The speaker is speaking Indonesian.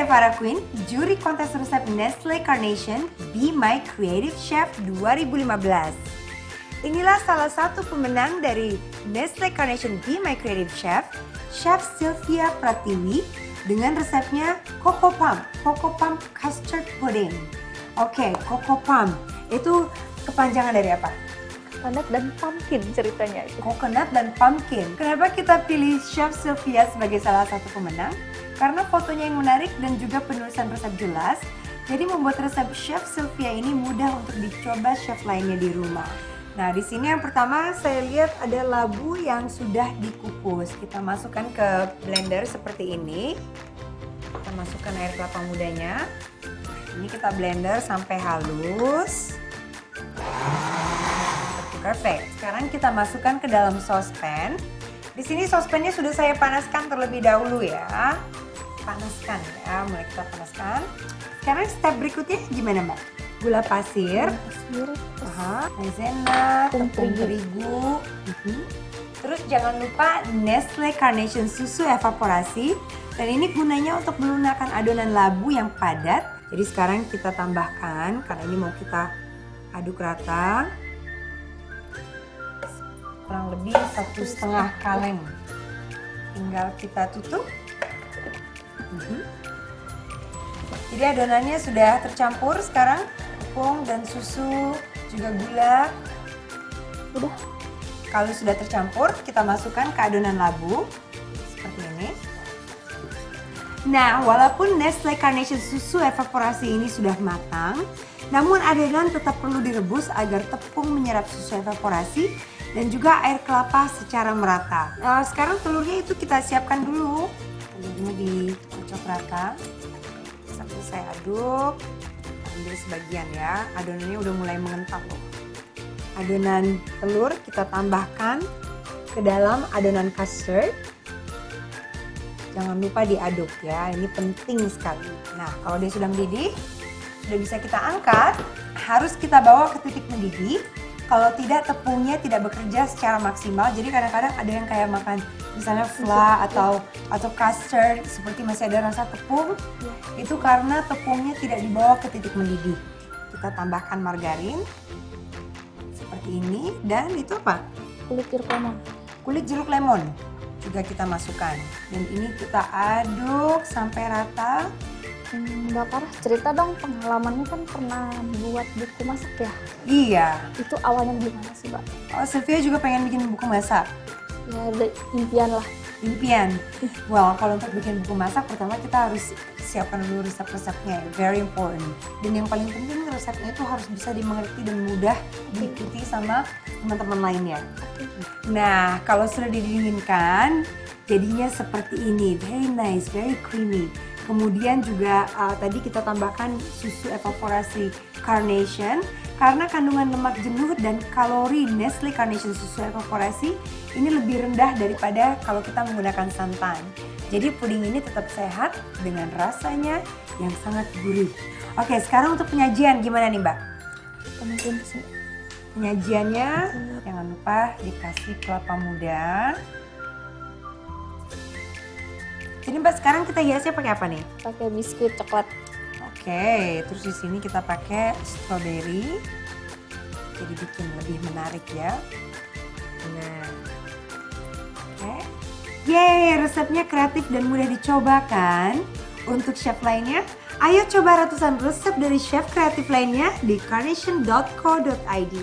para Queen, juri kontes resep Nestle Carnation Be My Creative Chef 2015. Inilah salah satu pemenang dari Nestle Carnation Be My Creative Chef, Chef Sylvia Pratiwi dengan resepnya Coco Pump Custard Pudding. Oke, Coco Pump itu kepanjangan dari apa? Coconut dan pumpkin ceritanya itu. Coconut dan pumpkin. Kenapa kita pilih Chef Sylvia sebagai salah satu pemenang? Karena fotonya yang menarik dan juga penulisan resep jelas. Jadi membuat resep Chef Sylvia ini mudah untuk dicoba chef lainnya di rumah. Nah, di sini yang pertama saya lihat ada labu yang sudah dikukus. Kita masukkan ke blender seperti ini. Kita masukkan air kelapa mudanya. Ini kita blender sampai halus. Perfect. Sekarang kita masukkan ke dalam saucepan. Di sini saucepannya sudah saya panaskan terlebih dahulu ya. Panaskan ya, mulai kita panaskan. Sekarang step berikutnya gimana Mbak? Gula pasir, maizena, tepung terigu. Terus jangan lupa Nestle Carnation susu evaporasi. Dan ini gunanya untuk melunakkan adonan labu yang padat. Jadi sekarang kita tambahkan, karena ini mau kita aduk rata. Kurang lebih 1,5 kaleng. Tinggal kita tutup. Jadi adonannya sudah tercampur sekarang, tepung dan susu juga gula. Udah. Kalau sudah tercampur, kita masukkan ke adonan labu seperti ini. Nah, walaupun Nestle Carnation susu evaporasi ini sudah matang, namun adonan tetap perlu direbus agar tepung menyerap susu evaporasi dan juga air kelapa secara merata. Nah, sekarang telurnya itu kita siapkan dulu. Telurnya dikocok rata. Sampai saya aduk. Ambil sebagian ya. Adonannya udah mulai mengental loh. Adonan telur kita tambahkan ke dalam adonan custard. Jangan lupa diaduk ya. Ini penting sekali. Nah, kalau dia sudah mendidih, sudah bisa kita angkat. Harus kita bawa ke titik mendidih. Kalau tidak, tepungnya tidak bekerja secara maksimal. Jadi kadang-kadang ada yang kayak makan misalnya flan atau custard seperti masih ada rasa tepung. Itu karena tepungnya tidak dibawa ke titik mendidih. Kita tambahkan margarin seperti ini, dan itu apa? Kulit jeruk lemon. Kulit jeruk lemon juga kita masukkan. Dan ini kita aduk sampai rata. Mbak Farah, cerita dong pengalamannya, kan pernah buat buku masak ya? Iya. Itu awalnya gimana sih Mbak? Oh, Sylvia juga pengen bikin buku masak? Ya ada impian lah. Impian? Well, kalau untuk bikin buku masak pertama kita harus siapkan dulu resep-resepnya, very important. Dan yang paling penting resepnya itu harus bisa dimengerti dan mudah diikuti sama teman-teman lainnya. Nah, kalau sudah didinginkan, jadinya seperti ini, very nice, very creamy. Kemudian juga tadi kita tambahkan susu evaporasi Carnation. Karena kandungan lemak jenuh dan kalori Nestle Carnation susu evaporasi ini lebih rendah daripada kalau kita menggunakan santan. Jadi puding ini tetap sehat dengan rasanya yang sangat gurih. Oke, sekarang untuk penyajian gimana nih Mbak? Penyajiannya jangan lupa dikasih kelapa muda. Jadi Mbak, sekarang kita hiasnya pakai apa nih? Pakai biskuit coklat. Oke, terus di sini kita pakai strawberry. Jadi bikin lebih menarik ya. Nah. Oke. Yeay, resepnya kreatif dan mudah dicoba kan? Untuk chef lainnya, ayo coba ratusan resep dari chef kreatif lainnya di carnation.co.id.